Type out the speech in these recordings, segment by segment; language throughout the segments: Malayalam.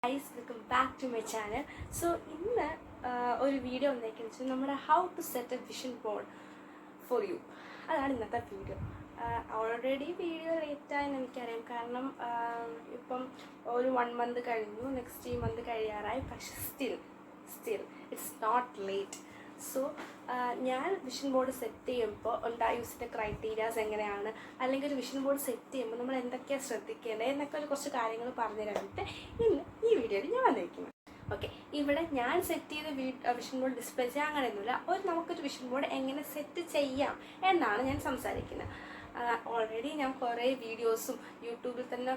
Guys, welcome back to my channel. So ഇന്ന് ഒരു വീഡിയോ വന്നേക്കെന്ന് വെച്ചാൽ നമ്മുടെ how to set a vision board for you അതാണ് ഇന്നത്തെ വീഡിയോ. ഓൾറെഡി വീഡിയോ ലേറ്റായെന്ന് എനിക്കറിയാം, കാരണം ഇപ്പം ഒരു 1 മന്ത് കഴിഞ്ഞു, നെക്സ്റ്റ് ഈ മന്ത് കഴിയാറായി. പക്ഷെ still it's not late. So ഞാൻ വിഷൻ ബോർഡ് സെറ്റ് ചെയ്യുമ്പോൾ യൂസിൻ്റെ ക്രൈറ്റീരിയാസ് എങ്ങനെയാണ്, അല്ലെങ്കിൽ ഒരു വിഷൻ ബോർഡ് സെറ്റ് ചെയ്യുമ്പോൾ നമ്മൾ എന്തൊക്കെയാണ് ശ്രദ്ധിക്കേണ്ടത് എന്നൊക്കെ കുറച്ച് കാര്യങ്ങൾ പറഞ്ഞു തരാനായിട്ട് ഇന്ന് ഈ വീഡിയോയിൽ ഞാൻ വന്നിരിക്കുന്നത്. ഓക്കെ, ഇവിടെ ഞാൻ സെറ്റ് ചെയ്ത വിഷൻ ബോർഡ് ഡിസ്പ്ലേ ചെയ്യാൻ അങ്ങനെയൊന്നുമില്ല. നമുക്കൊരു വിഷൻ ബോർഡ് എങ്ങനെ സെറ്റ് ചെയ്യാം എന്നാണ് ഞാൻ സംസാരിക്കുന്നത്. ഓൾറെഡി ഞാൻ കുറേ വീഡിയോസും യൂട്യൂബിൽ തന്നെ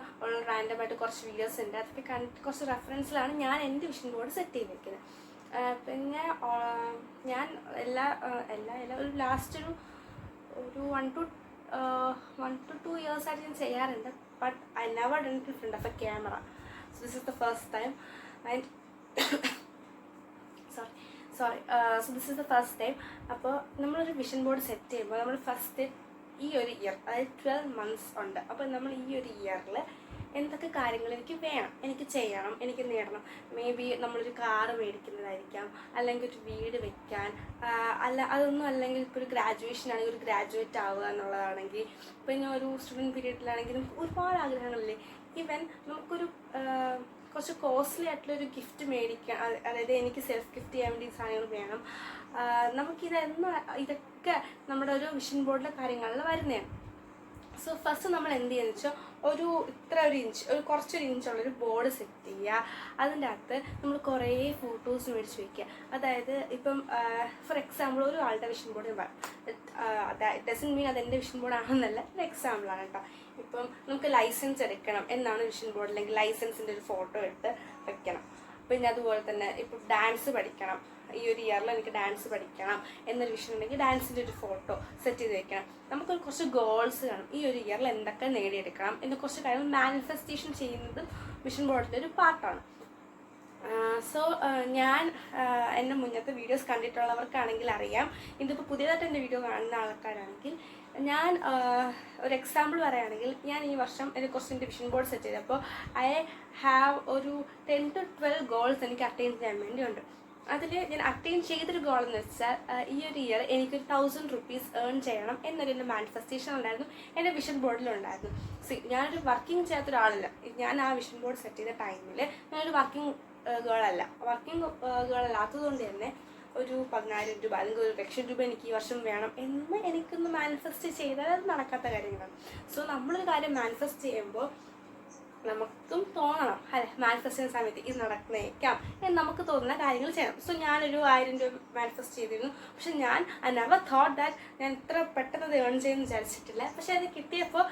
റാൻഡമായിട്ട് കുറച്ച് വീഡിയോസ് ഉണ്ട്, അതൊക്കെ കണ്ടിട്ട് കുറച്ച് റെഫറൻസിലാണ് ഞാൻ എൻ്റെ വിഷൻ ബോർഡ് സെറ്റ് ചെയ്തിരിക്കുന്നത്. പിന്നെ ഞാൻ എല്ലാ ഒരു ലാസ്റ്റ് ഒരു 1 to 2 years ആയിട്ട് ഞാൻ ചെയ്യാറുണ്ട്. But I never done it in front of a camera. So this is the first time and so this is the first time. അപ്പോൾ നമ്മളൊരു വിഷൻ ബോർഡ് സെറ്റ് ചെയ്യുമ്പോൾ നമ്മൾ ഫസ്റ്റ് ഈ ഒരു ഇയർ, അതായത് 12 months ഉണ്ട്. അപ്പോൾ നമ്മൾ ഈ ഒരു ഇയറിൽ എന്തൊക്കെ കാര്യങ്ങൾ എനിക്ക് ചെയ്യണം, എനിക്ക് നേടണം. മേ ബി നമ്മളൊരു കാറ് മേടിക്കുന്നതായിരിക്കാം, അല്ലെങ്കിൽ ഒരു വീട് വെക്കാൻ, അതൊന്നും അല്ലെങ്കിൽ ഇപ്പോൾ ഒരു ഗ്രാജുവേഷൻ ആണെങ്കിൽ ഒരു ഗ്രാജുവേറ്റ് ആവുക എന്നുള്ളതാണെങ്കിൽ, പിന്നെ ഒരു സ്റ്റുഡൻറ്റ് പീരീഡിലാണെങ്കിലും ഒരുപാട് ആഗ്രഹങ്ങളില്ലേ. ഈവൻ നമുക്കൊരു കുറച്ച് കോസ്റ്റ്ലി ആയിട്ടുള്ളൊരു ഗിഫ്റ്റ് മേടിക്കാൻ, അതായത് എനിക്ക് സെൽഫ് ഗിഫ്റ്റ് ചെയ്യാൻ വേണ്ടി സാധനങ്ങൾ വേണം. ഇതൊക്കെ നമ്മുടെ ഒരു വിഷൻ ബോർഡിലെ കാര്യങ്ങളിൽ വരുന്നതാണ്. സോ ഫസ്റ്റ് നമ്മൾ എന്ത് ചെയ്യുന്നത് വെച്ചാൽ ഒരു കുറച്ചൊരു ഇഞ്ചുള്ളൊരു ബോർഡ് സെറ്റ് ചെയ്യുക. അതിൻ്റെ അകത്ത് നമ്മൾ കുറേ ഫോട്ടോസ് മേടിച്ച് വയ്ക്കുക. അതായത് ഇപ്പം ഫോർ എക്സാമ്പിൾ ഒരു ആളുടെ വിഷൻ ബോർഡ് ഡസൻ മീൻ അതെൻ്റെ വിഷൻ ബോർഡ് ആണെന്നല്ല, ഒരു എക്സാമ്പിളാണ് കേട്ടോ. ഇപ്പം നമുക്ക് ലൈസൻസ് എടുക്കണം എന്നാണ് വിഷൻ ബോർഡ്, അല്ലെങ്കിൽ ലൈസൻസിൻ്റെ ഒരു ഫോട്ടോ എടുത്ത് വെക്കണം. പിന്നെ അതുപോലെ തന്നെ ഇപ്പം ഡാൻസ് പഠിക്കണം, ഈ ഒരു ഇയറിൽ എനിക്ക് ഡാൻസ് പഠിക്കണം എന്നൊരു വിഷയം ഉണ്ടെങ്കിൽ ഡാൻസിൻ്റെ ഒരു ഫോട്ടോ സെറ്റ് ചെയ്ത് വെക്കണം. നമുക്കൊരു കുറച്ച് ഗോൾസ് കാണും, ഈ ഒരു ഇയറിൽ എന്തൊക്കെ നേടിയെടുക്കണം എന്ന കുറച്ച് കാര്യങ്ങൾ മാനിഫെസ്റ്റേഷൻ ചെയ്യുന്നതും വിഷൻ ബോർഡിൻ്റെ ഒരു പാർട്ടാണ്. സോ ഞാൻ എൻ്റെ മുന്നത്തെ വീഡിയോസ് കണ്ടിട്ടുള്ളവർക്കാണെങ്കിൽ അറിയാം. ഇതിപ്പോൾ പുതിയതായിട്ട് എൻ്റെ വീഡിയോ കാണുന്ന ആൾക്കാരാണെങ്കിൽ ഞാൻ ഒരു എക്സാമ്പിൾ പറയുകയാണെങ്കിൽ, ഞാൻ ഈ വർഷം എനിക്ക് കുറച്ച് വിഷൻ ബോർഡ് സെറ്റ് ചെയ്തപ്പോൾ ഐ ഹാവ് ഒരു 10 to 12 ഗോൾസ് എനിക്ക് അറ്റൈൻ ചെയ്യാൻ വേണ്ടിയുണ്ട്. അതിൽ ഞാൻ അറ്റൈൻ ചെയ്തൊരു ഗോൾ എന്ന് വെച്ചാൽ ഈ ഒരു ഇയർ എനിക്കൊരു 1000 rupees ഏൺ ചെയ്യണം എന്നൊരു എൻ്റെ മാനിഫെസ്റ്റേഷൻ ഉണ്ടായിരുന്നു, എൻ്റെ വിഷൻ ബോർഡിലുണ്ടായിരുന്നു. ഞാനൊരു വർക്കിംഗ് ചെയ്യാത്ത ഒരാളല്ല. ഞാൻ ആ വിഷൻ ബോർഡ് സെറ്റ് ചെയ്ത ടൈമിൽ ഞാനൊരു വർക്കിംഗ് ഗേളല്ലാത്തത് കൊണ്ട് തന്നെ ഒരു 10,000 രൂപ അല്ലെങ്കിൽ 1,00,000 രൂപ എനിക്ക് ഈ വർഷം വേണം എന്ന് എനിക്കൊന്ന് മാനിഫെസ്റ്റ് ചെയ്താൽ അത് നടക്കാത്ത കാര്യങ്ങളാണ്. സോ നമ്മളൊരു കാര്യം മാനിഫെസ്റ്റ് ചെയ്യുമ്പോൾ നമുക്കും തോന്നണം, അല്ലെ, മാനിഫെസ്റ്റ് ചെയ്യുന്ന സമയത്ത് ഇത് നടക്കുന്നേക്കാം എന്ന് നമുക്ക് തോന്നുന്ന കാര്യങ്ങൾ ചെയ്യണം. സോ ഞാനൊരു 1000 രൂപ മാനിഫെസ്റ്റ് ചെയ്തിരുന്നു. പക്ഷെ ഞാൻ ഐ നെവർ തോട്ട് ദാറ്റ് ഞാൻ ഇത്ര പെട്ടെന്ന് അത് ഏൺ ചെയ്യുമെന്ന് വിചാരിച്ചിട്ടില്ല. പക്ഷെ അത് കിട്ടിയപ്പോൾ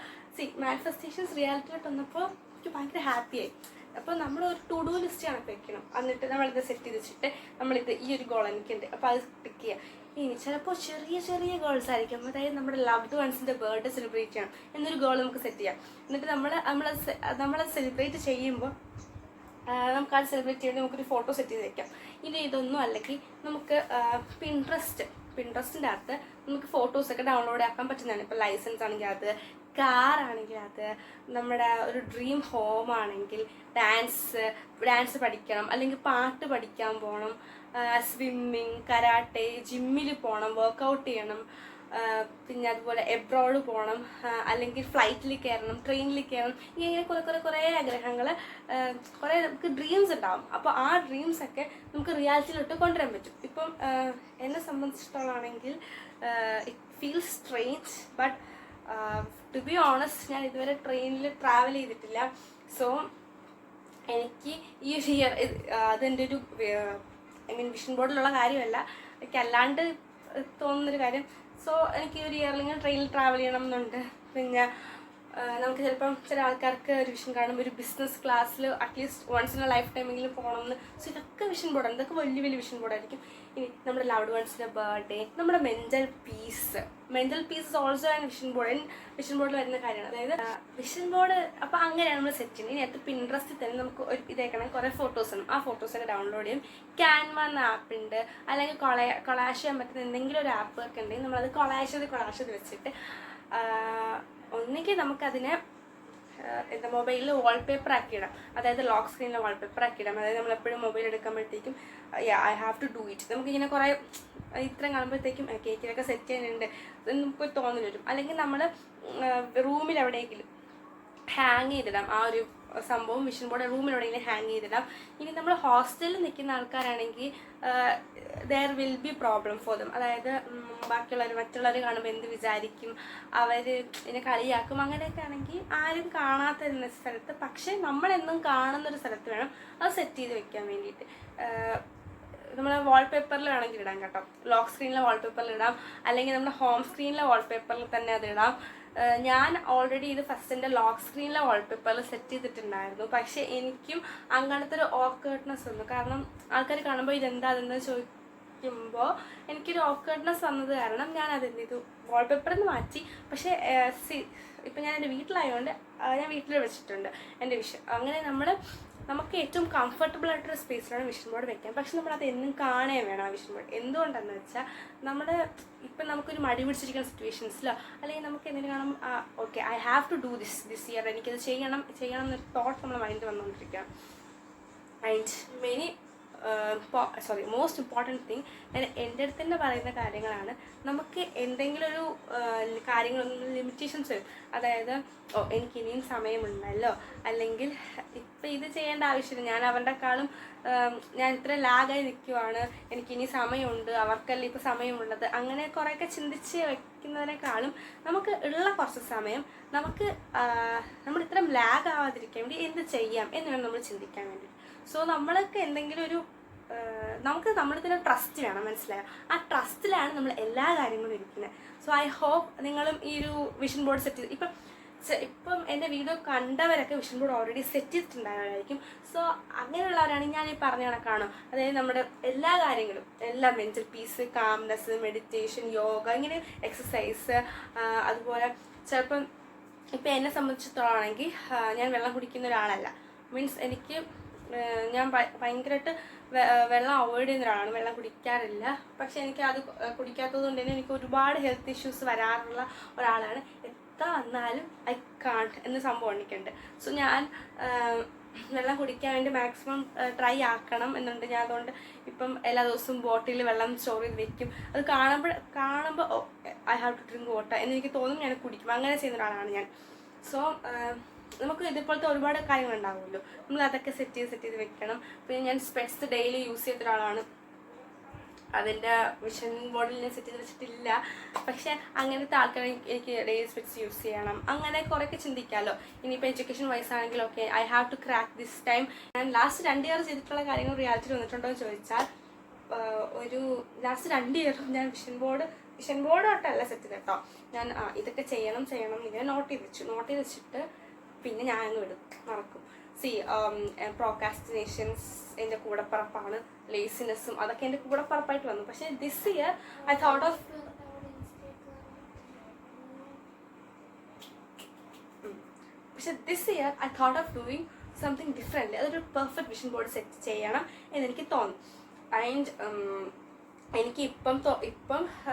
മാനിഫെസ്റ്റേഷൻസ് റിയാലിറ്റിയിലോട്ട് വന്നപ്പോൾ എനിക്ക് ഭയങ്കര ഹാപ്പിയായി. അപ്പോൾ നമ്മൾ ഒരു ടു ഡു ലിസ്റ്റ് കണക്ക് വെക്കണം. എന്നിട്ട് നമ്മളിത് സെറ്റ് ചെയ്ത് വെച്ചിട്ട് നമ്മളിത് ഈ ഒരു ഗോൾ എനിക്കുണ്ട്, അപ്പോൾ അത് ടിക്ക് ചെയ്യുക. ഇനി ചിലപ്പോൾ ചെറിയ ഗോൾസ് ആയിരിക്കും, അതായത് നമ്മുടെ ലവ്ഡ് വൺസിൻ്റെ ബർത്ത്ഡേ സെലിബ്രേറ്റ് ചെയ്യണം എന്നൊരു ഗോൾ നമുക്ക് സെറ്റ് ചെയ്യാം. എന്നിട്ട് നമ്മളത് സെലിബ്രേറ്റ് ചെയ്യുമ്പോൾ നമുക്കത് സെലിബ്രേറ്റ് ചെയ്ത് നമുക്കൊരു ഫോട്ടോ സെറ്റ് ചെയ്ത് വെക്കാം. ഇതൊന്നും അല്ലെങ്കിൽ നമുക്ക് പിൻട്രസ്റ്റിൻ്റെ അകത്ത് നമുക്ക് ഫോട്ടോസൊക്കെ ഡൗൺലോഡ് ആക്കാൻ പറ്റുന്നതാണ്. ഇപ്പോൾ ലൈസൻസ് ആണെങ്കിൽ അത്, കാറാണെങ്കിൽ അത്, നമ്മുടെ ഒരു ഡ്രീം ഹോം ആണെങ്കിൽ ഡാൻസ് പഠിക്കണം, അല്ലെങ്കിൽ പാട്ട് പഠിക്കാൻ പോകണം, സ്വിമ്മിങ്, കരാട്ടെ, ജിമ്മിൽ പോകണം, വർക്കൗട്ട് ചെയ്യണം, പിന്നെ അതുപോലെ എബ്രോഡ് പോകണം, അല്ലെങ്കിൽ ഫ്ലൈറ്റിൽ കയറണം, ട്രെയിനിൽ കയറണം. ഇങ്ങനെ കുറേ ആഗ്രഹങ്ങൾ, കുറേ നമുക്ക് ഡ്രീംസ് ഉണ്ടാവും. അപ്പോൾ ആ ഡ്രീംസൊക്കെ നമുക്ക് റിയാലിറ്റിയിലോട്ട് കൊണ്ടുവരാൻ പറ്റും. ഇപ്പം എന്നെ സംബന്ധിച്ചിടത്തോളാണെങ്കിൽ it feels strange, but to be honest ഞാൻ ഇതുവരെ ട്രെയിനിൽ ട്രാവൽ ചെയ്തിട്ടില്ല. സോ എനിക്ക് ഈ ഒരു ഇയർ അതെൻ്റെ ഒരു വിഷൻ ബോർഡിലുള്ള കാര്യമല്ല, എനിക്ക് അല്ലാണ്ട് തോന്നുന്നൊരു കാര്യം. സോ എനിക്ക് ഈ ഒരു ഇയറിൽ ഇങ്ങനെ ട്രെയിനിൽ ട്രാവൽ ചെയ്യണം എന്നുണ്ട്. പിന്നെ നമുക്ക് ചിലപ്പം ചില ആൾക്കാർക്ക് ഒരു വിഷൻ കാണും, ഒരു ബിസിനസ് ക്ലാസ്സിൽ at least once in a life ടൈമെങ്കിലും പോകണമെന്ന്. സോ ഇതൊക്കെ വിഷൻ ബോർഡാണ്, ഇതൊക്കെ വലിയ വിഷൻ ബോർഡായിരിക്കും. ഇനി നമ്മുടെ ലവ്ഡ് വൺസിൻ്റെ ബർത്ത്ഡേ, നമ്മുടെ mental peace also and vision ബോർഡിൽ വരുന്ന കാര്യമാണ്. അതായത് വിഷൻ ബോർഡ് അപ്പോൾ അങ്ങനെയാണ് നമ്മൾ സെറ്റ് ചെയ്യുന്നത്. ഇനി അടുത്ത് പിൻട്രസ്റ്റിൽ തന്നെ നമുക്ക് ഒരു ഇതേക്കണം, കുറേ ഫോട്ടോസ് ഉണ്ട്. ആ ഫോട്ടോസൊക്കെ ഡൗൺലോഡ് ചെയ്യും. ക്യാൻവ എന്ന ആപ്പ് ഉണ്ട്, അല്ലെങ്കിൽ കൊളാഷ് ചെയ്യാൻ പറ്റുന്ന എന്തെങ്കിലും ഒരു ആപ്പ് ഒക്കെ ഉണ്ടെങ്കിൽ നമ്മളത് കൊളാഷ് ചെയ്ത് വെച്ചിട്ട് ഒന്നുകിൽ നമുക്കതിനെ എന്താ മൊബൈലിൽ വാൾപേപ്പർ ആക്കിയിടാം, അതായത് ലോക്ക് സ്ക്രീനിൽ വാൾപേപ്പർ ആക്കിയിടാം. അതായത് നമ്മളെപ്പോഴും മൊബൈൽ എടുക്കുമ്പോഴത്തേക്കും I have to do it. നമുക്കിങ്ങനെ കുറേ ഇത്രയും കാണുമ്പോഴത്തേക്കും കേക്കിലൊക്കെ സെറ്റ് ചെയ്യാനുണ്ട് എന്ന് നമുക്കൊരു തോന്നൽ വരും. അല്ലെങ്കിൽ നമ്മൾ റൂമിൽ എവിടെയെങ്കിലും ഹാങ് ചെയ്തിടാം ആ ഒരു സംഭവം, വിഷൻ ബോർഡ് റൂമിൽ എവിടെയെങ്കിലും ഹാങ് ചെയ്തിടാം. ഇനി നമ്മൾ ഹോസ്റ്റലിൽ നിൽക്കുന്ന ആൾക്കാരാണെങ്കിൽ there will be problem for them. അതായത് മറ്റുള്ളവർ കാണുമ്പോൾ എന്ത് വിചാരിക്കും, അവർ ഇതിനെ കളിയാക്കും, അങ്ങനെയൊക്കെ ആണെങ്കിൽ ആരും കാണാത്ത സ്ഥലത്ത്, പക്ഷേ നമ്മളെന്നും കാണുന്നൊരു സ്ഥലത്ത് വേണം അത് സെറ്റ് ചെയ്ത് വെക്കാൻ വേണ്ടിയിട്ട്. നമ്മൾ വാൾപേപ്പറിൽ വേണമെങ്കിൽ ഇടാം കേട്ടോ, ലോക്ക് സ്ക്രീനിലെ വാൾപേപ്പറിൽ ഇടാം, അല്ലെങ്കിൽ നമ്മുടെ ഹോം സ്ക്രീനിലെ വാൾപേപ്പറിൽ തന്നെ അത് ഇടാം. ഞാൻ ഓൾറെഡി ഇത് ഫസ്റ്റിൻ്റെ ലോക്ക് സ്ക്രീനിലെ വാൾപേപ്പറിൽ സെറ്റ് ചെയ്തിട്ടുണ്ടായിരുന്നു. പക്ഷേ എനിക്കും അങ്ങനത്തെ ഒരു ഓക്കേർഡ്നെസ് വന്നു. കാരണം ആൾക്കാർ കാണുമ്പോൾ ഇതെന്താണെന്ന് ചോദിക്കുമ്പോൾ എനിക്കൊരു ഓക്കേർഡ്നെസ് വന്നത് കാരണം ഞാൻ അതെന്ത് ചെയ്തു, വാൾപേപ്പറിൽ നിന്ന് മാറ്റി. പക്ഷേ ഇപ്പം ഞാൻ എൻ്റെ വീട്ടിലായതുകൊണ്ട് ഞാൻ വീട്ടിൽ വെച്ചിട്ടുണ്ട് എൻ്റെ വിഷൻ. അങ്ങനെ നമുക്ക് ഏറ്റവും കംഫർട്ടബിൾ ആയിട്ടൊരു സ്പേസിലാണ് വിഷൻ ബോർഡ് വെക്കാൻ. പക്ഷെ നമ്മളത് എന്നും കാണുകയും വേണം ആ വിഷൻ ബോർഡ്. എന്തുകൊണ്ടെന്ന് വെച്ചാൽ ഇപ്പം നമുക്കൊരു മടി പിടിച്ചിരിക്കുന്ന സിറ്റുവേഷൻസിലോ അല്ലെങ്കിൽ നമുക്ക് എന്തെങ്കിലും കാണും, okay I have to do this year, എനിക്കത് ചെയ്യണം എന്നൊരു തോട്ട് നമ്മുടെ മൈൻഡ് വന്നുകൊണ്ടിരിക്കുക. ആൻഡ് മോസ്റ്റ് ഇമ്പോർട്ടൻറ്റ് തിങ്, ഞാൻ എൻ്റെ അടുത്ത് തന്നെ പറയുന്ന കാര്യങ്ങളാണ്. നമുക്ക് എന്തെങ്കിലും ഒരു കാര്യങ്ങളൊന്നും ലിമിറ്റേഷൻസ് വരും. അതായത് എനിക്ക് ഇനിയും സമയമുണ്ടല്ലോ, അല്ലെങ്കിൽ ഇപ്പം ഇത് ചെയ്യേണ്ട ആവശ്യമില്ല, ഞാൻ അവരുടെക്കാളും ഞാൻ ഇത്ര ലാഗായി നിൽക്കുവാണ്, എനിക്കിനി സമയമുണ്ട്, അവർക്കല്ലേ ഇപ്പോൾ സമയമുള്ളത്, അങ്ങനെ കുറേയൊക്കെ ചിന്തിച്ച് വെക്കുന്നതിനേക്കാളും നമുക്ക് ഉള്ള കുറച്ച് സമയം നമ്മൾ ഇത്രയും ലാഗ് ആവാതിരിക്കാൻ വേണ്ടി എന്ത് ചെയ്യാം എന്ന് വേണം നമ്മൾ ചിന്തിക്കാൻ വേണ്ടി. സോ നമ്മളൊക്കെ എന്തെങ്കിലും ഒരു നമ്മളിൽ തന്നെ ട്രസ്റ്റ് വേണം, മനസ്സിലായോ? ആ ട്രസ്റ്റിലാണ് നമ്മൾ എല്ലാ കാര്യങ്ങളും ഇരിക്കുന്നത്. സോ ഐ ഹോപ്പ് നിങ്ങളും ഈ ഒരു വിഷൻ ബോർഡ് സെറ്റ് ചെയ്ത് ഇപ്പം എൻ്റെ വീഡിയോ കണ്ടവരൊക്കെ വിഷൻ ബോർഡ് ഓൾറെഡി സെറ്റ് ചെയ്തിട്ടുണ്ടായവരായിരിക്കും. സോ അങ്ങനെയുള്ളവരാണെങ്കിൽ ഞാൻ ഈ പറഞ്ഞ കണക്കാണോ, അതായത് നമ്മുടെ എല്ലാ കാര്യങ്ങളും, എല്ലാ mental peace, calmness, meditation, yoga, ഇങ്ങനെ എക്സസൈസ്, അതുപോലെ ചിലപ്പം ഇപ്പം എന്നെ സംബന്ധിച്ചിടത്തോളാണെങ്കിൽ ഞാൻ വെള്ളം കുടിക്കുന്ന ഒരാളല്ല. മീൻസ് ഞാൻ ഭയങ്കരമായിട്ട് വെള്ളം അവോയ്ഡ് ചെയ്യുന്ന ഒരാളാണ്, വെള്ളം കുടിക്കാറില്ല. പക്ഷെ എനിക്ക് അത് കുടിക്കാത്തത് കൊണ്ട് തന്നെ എനിക്ക് ഒരുപാട് ഹെൽത്ത് ഇഷ്യൂസ് വരാറുള്ള ഒരാളാണ്. എത്ര വന്നാലും ഐ കാൺട്ട് എന്ന സംഭവം എനിക്കുണ്ട്. സോ ഞാൻ വെള്ളം കുടിക്കാൻ വേണ്ടി മാക്സിമം ട്രൈ ആക്കണം എന്നുണ്ട്. ഞാൻ അതുകൊണ്ട് ഇപ്പം എല്ലാ ദിവസവും ബോട്ടിൽ വെള്ളം സ്റ്റോർ ചെയ്ത് വെക്കും. അത് കാണുമ്പോൾ I have to drink water എന്നെനിക്ക് തോന്നും, ഞാൻ കുടിക്കും. അങ്ങനെ ചെയ്യുന്ന ഒരാളാണ് ഞാൻ. സോ നമുക്ക് ഇതുപോലത്തെ ഒരുപാട് കാര്യങ്ങളുണ്ടാവുമല്ലോ, നമ്മൾ അതൊക്കെ സെറ്റ് ചെയ്ത് വെക്കണം. പിന്നെ ഞാൻ സ്പെറ്റ്സ് ഡെയിലി യൂസ് ചെയ്ത ഒരാളാണ്. അതിൻ്റെ വിഷൻ ബോർഡിൽ ഞാൻ സെറ്റ് ചെയ്ത് വെച്ചിട്ടില്ല. പക്ഷെ അങ്ങനത്തെ ആൾക്കാർ എനിക്ക് ഡെയിലി സ്പെറ്റ്സ് യൂസ് ചെയ്യണം, അങ്ങനെ കുറേയൊക്കെ ചിന്തിക്കാമല്ലോ. ഇനിയിപ്പോൾ എഡ്യൂക്കേഷൻ വൈസ് ആണെങ്കിലും okay I have to crack this time. ഞാൻ ലാസ്റ്റ് 2 ഇയർ ചെയ്തിട്ടുള്ള കാര്യങ്ങൾ റിയാലിറ്റി വന്നിട്ടുണ്ടോ എന്ന് ചോദിച്ചാൽ ഒരു ലാസ്റ്റ് 2 ഇയറും ഞാൻ വിഷൻ ബോർഡോട്ടല്ല സെറ്റ് ചെയ്ത് കേട്ടോ. ഞാൻ ഇതൊക്കെ ചെയ്യണം ഇങ്ങനെ നോട്ട് ചെയ്ത് വെച്ചിട്ട് പിന്നെ ഞാൻ അങ്ങ് മറക്കും. പ്രോക്കാസ്റ്റിനേഷൻസ് എൻ്റെ കൂടപ്പറപ്പാണ്, ലേസിനെസ്സും അതൊക്കെ എൻ്റെ കൂടപ്പറപ്പായിട്ട് വന്നു. പക്ഷേ this year I thought of doing something different. അതൊരു പെർഫെക്റ്റ് വിഷൻ ബോർഡ് സെറ്റ് ചെയ്യണം എന്നെനിക്ക് തോന്നും. ആൻഡ് എനിക്ക് ഇപ്പം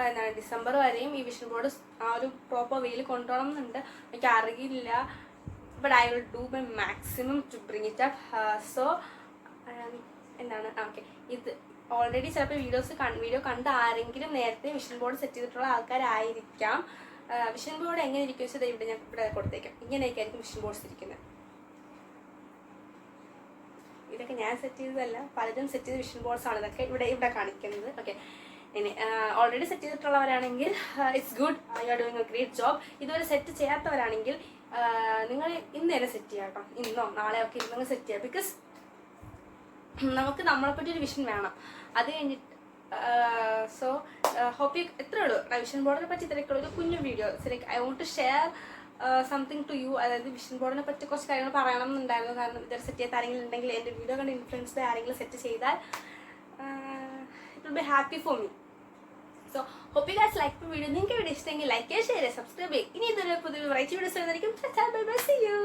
എന്താണ് ഡിസംബർ വരെയും ഈ വിഷൻ ബോർഡ് ആ ഒരു പ്രോപ്പർ വേയിൽ കൊണ്ടുപോകണം എന്നുണ്ട്. എനിക്ക് അറിയില്ല, but I will do my maximum to bring it up. So എന്താണ് ഓക്കെ, ഇത് ഓൾറെഡി ചിലപ്പോൾ വീഡിയോ കണ്ട ആരെങ്കിലും നേരത്തെ വിഷൻ ബോർഡ് സെറ്റ് ചെയ്തിട്ടുള്ള ആൾക്കാരായിരിക്കാം. വിഷൻ ബോർഡ് എങ്ങനെ ഇരിക്കും വെച്ചാൽ ഇവിടെ ഞാൻ ഇവിടെ കൊടുത്തേക്കാം. ഇങ്ങനെയൊക്കെ ആയിരിക്കും വിഷൻ ബോർഡ്സ് ഇരിക്കുന്നത്. ഇതൊക്കെ ഞാൻ സെറ്റ് ചെയ്തതല്ല, പലരും സെറ്റ് ചെയ്ത വിഷൻ ബോർഡ്സ് ആണ് ഇതൊക്കെ ഇവിടെ കാണിക്കുന്നത്. ഓക്കെ, ഇനി ഓൾറെഡി സെറ്റ് ചെയ്തിട്ടുള്ളവരാണെങ്കിൽ it's good, you are doing a great job. ഇതുവരെ സെറ്റ് ചെയ്യാത്തവരാണെങ്കിൽ നിങ്ങൾ ഇന്ന് തന്നെ സെറ്റ് ചെയ്യാം കേട്ടോ. ഇന്നോ നാളെയോ ഒക്കെ ഇന്നങ്ങ് സെറ്റ് ചെയ്യാം. ബിക്കോസ് നമുക്ക് നമ്മളെപ്പറ്റി ഒരു വിഷൻ വേണം. അത് കഴിഞ്ഞിട്ട് സോ ഹോപ്പ് യു എത്രയേ ഉള്ളൂ വിഷൻ ബോർഡിനെ പറ്റി ഇത്രയൊക്കെയുള്ള ഒരു കുഞ്ഞു video. Like I want to share something to you. അതായത് വിഷൻ ബോർഡിനെ പറ്റി കുറച്ച് കാര്യങ്ങൾ പറയണം എന്നുണ്ടായിരുന്നു. കാരണം ഇതൊരു സെറ്റ് ചെയ്യാത്ത ആരെങ്കിലും ഉണ്ടെങ്കിൽ, എൻ്റെ വീഡിയോ കണ്ട് ഇൻഫ്ലുവൻസ്ഡ് ആരെങ്കിലും സെറ്റ് ചെയ്താൽ it will be happy for me. So hope you guys like the video. നിങ്ങൾക്ക് വീഡിയോ ഇഷ്ടമെങ്കിൽ ലൈക്ക് ചെയ്യുക, ഷെയർ ചെയ്യുക, സബ്സ്ക്രൈബ് ചെയ്യുക. ഇനി ഇതൊരു പുതിയ വെറൈറ്റി വീഡിയോസ് വരുന്നതായിരിക്കും. Bye bye, see U.